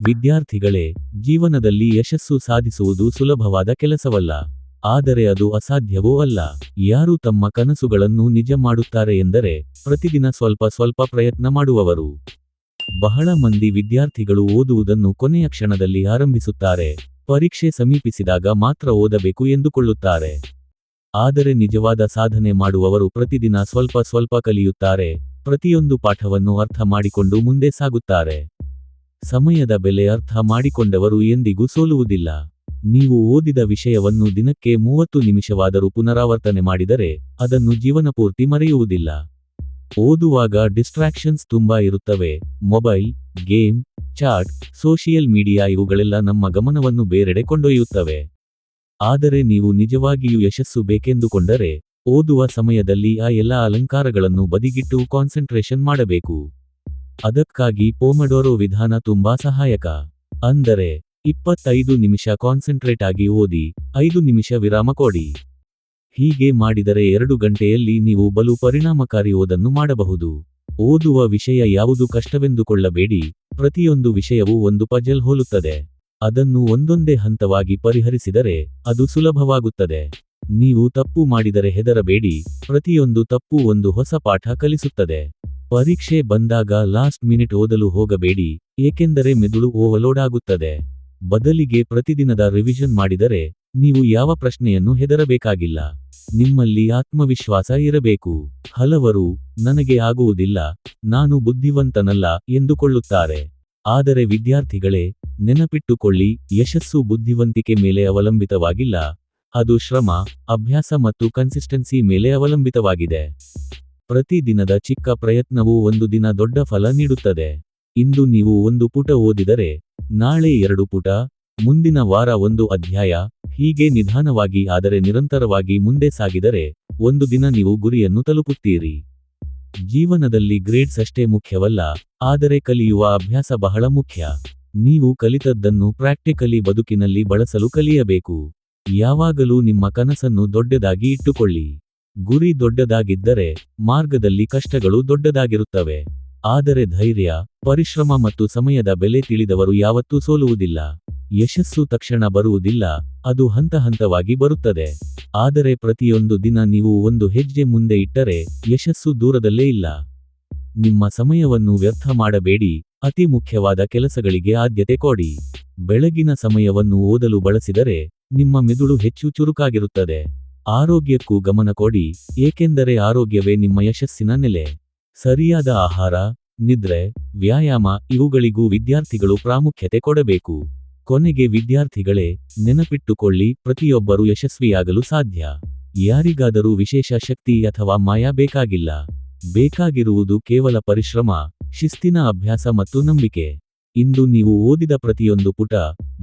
ವಿದ್ಯಾರ್ಥಿಗಳೇ, ಜೀವನದಲ್ಲಿ ಯಶಸ್ಸು ಸಾಧಿಸುವುದು ಸುಲಭವಾದ ಕೆಲಸವಲ್ಲ. ಆದರೆ ಅದು ಅಸಾಧ್ಯವೂ ಅಲ್ಲ. ಯಾರು ತಮ್ಮ ಕನಸುಗಳನ್ನು ನಿಜ ಮಾಡುತ್ತಾರೆ ಎಂದರೆ, ಪ್ರತಿದಿನ ಸ್ವಲ್ಪ ಸ್ವಲ್ಪ ಪ್ರಯತ್ನ ಮಾಡುವವರು. ಬಹಳ ಮಂದಿ ವಿದ್ಯಾರ್ಥಿಗಳು ಓದುವುದನ್ನು ಕೊನೆಯ ಕ್ಷಣದಲ್ಲಿ ಆರಂಭಿಸುತ್ತಾರೆ. ಪರೀಕ್ಷೆ ಸಮೀಪಿಸಿದಾಗ ಮಾತ್ರ ಓದಬೇಕು ಎಂದುಕೊಳ್ಳುತ್ತಾರೆ. ಆದರೆ ನಿಜವಾದ ಸಾಧನೆ ಮಾಡುವವರು ಪ್ರತಿದಿನ ಸ್ವಲ್ಪ ಸ್ವಲ್ಪ ಕಲಿಯುತ್ತಾರೆ, ಪ್ರತಿಯೊಂದು ಪಾಠವನ್ನು ಅರ್ಥ ಮಾಡಿಕೊಂಡು ಮುಂದೆ ಸಾಗುತ್ತಾರೆ. ಸಮಯದ ಬೆಲೆ ಅರ್ಥ ಮಾಡಿಕೊಂಡವರು ಎಂದಿಗೂ ಸೋಲುವುದಿಲ್ಲ. ನೀವು ಓದಿದ ವಿಷಯವನ್ನು ದಿನಕ್ಕೆ 30 ನಿಮಿಷವಾದರೂ ಪುನರಾವರ್ತನೆ ಮಾಡಿದರೆ, ಅದನ್ನು ಜೀವನಪೂರ್ತಿ ಮರೆಯುವುದಿಲ್ಲ. ಓದುವಾಗ ಡಿಸ್ಟ್ರಾಕ್ಷನ್ಸ್ ತುಂಬಾ ಇರುತ್ತವೆ. Mobile, game, chat, social media ಇವುಗಳೆಲ್ಲ ನಮ್ಮ ಗಮನವನ್ನು ಬೇರೆಡೆ ಕೊಂಡೊಯ್ಯುತ್ತವೆ. ಆದರೆ ನೀವು ನಿಜವಾಗಿಯೂ ಯಶಸ್ಸು ಬೇಕೆಂದುಕೊಂಡರೆ, ಓದುವ ಸಮಯದಲ್ಲಿ ಆ ಎಲ್ಲ ಅಲಂಕಾರಗಳನ್ನು ಬದಿಗಿಟ್ಟು ಕಾನ್ಸಂಟ್ರೇಷನ್ ಮಾಡಬೇಕು. ಅದಕ್ಕಾಗಿ ಪೋಮಡೋರೋ ವಿಧಾನ ತುಂಬಾ ಸಹಾಯಕ. ಅಂದರೆ 25 ನಿಮಿಷ ಕಾನ್ಸಂಟ್ರೇಟ್ ಆಗಿ ಓದಿ, 5 ನಿಮಿಷ ವಿರಾಮ ಕೊಡಿ. ಹೀಗೆ ಮಾಡಿದರೆ 2 ಗಂಟೆಯಲ್ಲಿ ನೀವು ಬಲು ಪರಿಣಾಮಕಾರಿ ಓದನ್ನು ಮಾಡಬಹುದು. ಓದುವ ವಿಷಯ ಯಾವುದು ಕಷ್ಟವೆಂದುಕೊಳ್ಳಬೇಡಿ, ಪ್ರತಿಯೊಂದು ವಿಷಯವೂ ಒಂದು ಪಜಲ್ ಹೋಲುತ್ತದೆ. ಅದನ್ನು ಒಂದೊಂದೇ ಹಂತವಾಗಿ ಪರಿಹರಿಸಿದರೆ, ಅದು ಸುಲಭವಾಗುತ್ತದೆ. ನೀವು ತಪ್ಪು ಮಾಡಿದರೆ ಹೆದರಬೇಡಿ, ಪ್ರತಿಯೊಂದು ತಪ್ಪು ಒಂದು ಹೊಸ ಪಾಠ ಕಲಿಸುತ್ತದೆ. ಪರೀಕ್ಷೆ ಬಂದಾಗ ಲಾಸ್ಟ್ ಮಿನಿಟ್ ಓದಲು ಹೋಗಬೇಡಿ, ಏಕೆಂದರೆ ಮೆದುಳು ಓವರ್ಲೋಡ್ ಆಗುತ್ತದೆ. ಬದಲಿಗೆ ಪ್ರತಿದಿನದ ರಿವಿಷನ್ ಮಾಡಿದರೆ, ನೀವು ಯಾವ ಪ್ರಶ್ನೆಯನ್ನು ಹೆದರಬೇಕಾಗಿಲ್ಲ. ನಿಮ್ಮಲ್ಲಿ ಆತ್ಮವಿಶ್ವಾಸ ಇರಬೇಕು. ಹಲವರು, ನನಗೆ ಆಗುವುದಿಲ್ಲ, ನಾನು ಬುದ್ಧಿವಂತನಲ್ಲ ಎಂದುಕೊಳ್ಳುತ್ತಾರೆ. ಆದರೆ ವಿದ್ಯಾರ್ಥಿಗಳೇ, ನೆನಪಿಟ್ಟುಕೊಳ್ಳಿ, ಯಶಸ್ಸು ಬುದ್ಧಿವಂತಿಕೆ ಮೇಲೆ ಅವಲಂಬಿತವಾಗಿಲ್ಲ. ಅದು ಶ್ರಮ, ಅಭ್ಯಾಸ ಮತ್ತು ಕನ್ಸಿಸ್ಟೆನ್ಸಿ ಮೇಲೆ ಅವಲಂಬಿತವಾಗಿದೆ. ಪ್ರತಿ ದಿನದ ಚಿಕ್ಕ ಪ್ರಯತ್ನವೂ ಒಂದು ದಿನ ದೊಡ್ಡ ಫಲ ನೀಡುತ್ತದೆ. ಇಂದು ನೀವು 1 ಪುಟ ಓದಿದರೆ, ನಾಳೆ 2 ಪುಟ, ಮುಂದಿನ ವಾರ 1 ಅಧ್ಯಾಯ, ಹೀಗೆ ನಿಧಾನವಾಗಿ ಆದರೆ ನಿರಂತರವಾಗಿ ಮುಂದೆ ಸಾಗಿದರೆ, ಒಂದು ದಿನ ನೀವು ಗುರಿಯನ್ನು ತಲುಪುತ್ತೀರಿ. ಜೀವನದಲ್ಲಿ ಗ್ರೇಡ್ಸ್ ಅಷ್ಟೇ ಮುಖ್ಯವಲ್ಲ, ಆದರೆ ಕಲಿಯುವ ಅಭ್ಯಾಸ ಬಹಳ ಮುಖ್ಯ. ನೀವು ಕಲಿತದ್ದನ್ನು ಪ್ರಾಕ್ಟಿಕಲಿ ಬದುಕಿನಲ್ಲಿ ಬಳಸಲು ಕಲಿಯಬೇಕು. ಯಾವಾಗಲೂ ನಿಮ್ಮ ಕನಸನ್ನು ದೊಡ್ಡದಾಗಿ ಇಟ್ಟುಕೊಳ್ಳಿ. ಗುರಿ ದೊಡ್ಡದಾಗಿದ್ದರೆ, ಮಾರ್ಗದಲ್ಲಿ ಕಷ್ಟಗಳು ದೊಡ್ಡದಾಗಿರುತ್ತವೆ. ಆದರೆ ಧೈರ್ಯ, ಪರಿಶ್ರಮ ಮತ್ತು ಸಮಯದ ಬೆಲೆ ತಿಳಿದವರು ಯಾವತ್ತೂ ಸೋಲುವುದಿಲ್ಲ. ಯಶಸ್ಸು ತಕ್ಷಣ ಬರುವುದಿಲ್ಲ, ಅದು ಹಂತ ಹಂತವಾಗಿ ಬರುತ್ತದೆ. ಆದರೆ ಪ್ರತಿಯೊಂದು ದಿನ ನೀವು ಒಂದು ಹೆಜ್ಜೆ ಮುಂದೆ ಇಟ್ಟರೆ, ಯಶಸ್ಸು ದೂರದಲ್ಲೇ ಇಲ್ಲ. ನಿಮ್ಮ ಸಮಯವನ್ನು ವ್ಯರ್ಥ ಮಾಡಬೇಡಿ, ಅತಿ ಮುಖ್ಯವಾದ ಕೆಲಸಗಳಿಗೆ ಆದ್ಯತೆ ಕೊಡಿ. ಬೆಳಗಿನ ಸಮಯವನ್ನು ಓದಲು ಬಳಸಿದರೆ, ನಿಮ್ಮ ಮೆದುಳು ಹೆಚ್ಚು ಚುರುಕಾಗಿರುತ್ತದೆ. ಆರೋಗ್ಯಕ್ಕೂ ಗಮನ ಕೊಡಿ, ಏಕೆಂದರೆ ಆರೋಗ್ಯವೇ ನಿಮ್ಮ ಯಶಸ್ಸಿನ ನೆಲೆ. ಸರಿಯಾದ ಆಹಾರ, ನಿದ್ರೆ, ವ್ಯಾಯಾಮ ಇವುಗಳಿಗೂ ವಿದ್ಯಾರ್ಥಿಗಳು ಪ್ರಾಮುಖ್ಯತೆ ಕೊಡಬೇಕು. ಕೊನೆಗೆ ವಿದ್ಯಾರ್ಥಿಗಳೇ, ನೆನಪಿಟ್ಟುಕೊಳ್ಳಿ, ಪ್ರತಿಯೊಬ್ಬರೂ ಯಶಸ್ವಿಯಾಗಲು ಸಾಧ್ಯ. ಯಾರಿಗಾದರೂ ವಿಶೇಷ ಶಕ್ತಿ ಅಥವಾ ಮಾಯ ಬೇಕಾಗಿಲ್ಲ. ಬೇಕಾಗಿರುವುದು ಕೇವಲ ಪರಿಶ್ರಮ, ಶಿಸ್ತಿನ ಅಭ್ಯಾಸ ಮತ್ತು ನಂಬಿಕೆ. ಇಂದು ನೀವು ಓದಿದ ಪ್ರತಿಯೊಂದು ಪುಟ,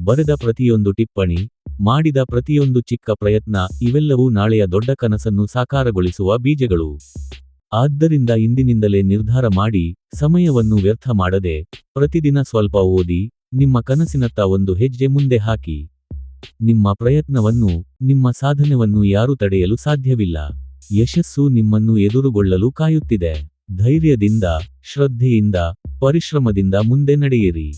ಬರೆದ ಪ್ರತಿಯೊಂದು ಟಿಪ್ಪಣಿ, ಮಾಡಿದ ಪ್ರತಿಯೊಂದು ಚಿಕ್ಕ ಪ್ರಯತ್ನ ಇವೆಲ್ಲವೂ ನಾಳೆಯ ದೊಡ್ಡ ಕನಸನ್ನು ಸಾಕಾರಗೊಳಿಸುವ ಬೀಜಗಳು. ಆದ್ದರಿಂದ ಇಂದಿನಿಂದಲೇ ನಿರ್ಧಾರ ಮಾಡಿ, ಸಮಯವನ್ನು ವ್ಯರ್ಥ ಮಾಡದೆ, ಪ್ರತಿದಿನ ಸ್ವಲ್ಪ ಓದಿ, ನಿಮ್ಮ ಕನಸಿನತ್ತ ಒಂದು ಹೆಜ್ಜೆ ಮುಂದೆ ಹಾಕಿ. ನಿಮ್ಮ ಪ್ರಯತ್ನವನ್ನು, ನಿಮ್ಮ ಸಾಧನೆಯನ್ನು ಯಾರೂ ತಡೆಯಲು ಸಾಧ್ಯವಿಲ್ಲ. ಯಶಸ್ಸು ನಿಮ್ಮನ್ನು ಎದುರುಗೊಳ್ಳಲು ಕಾಯುತ್ತಿದೆ. ಧೈರ್ಯದಿಂದ, ಶ್ರದ್ಧೆಯಿಂದ, ಪರಿಶ್ರಮದಿಂದ ಮುಂದೆ ನಡೆಯಿರಿ.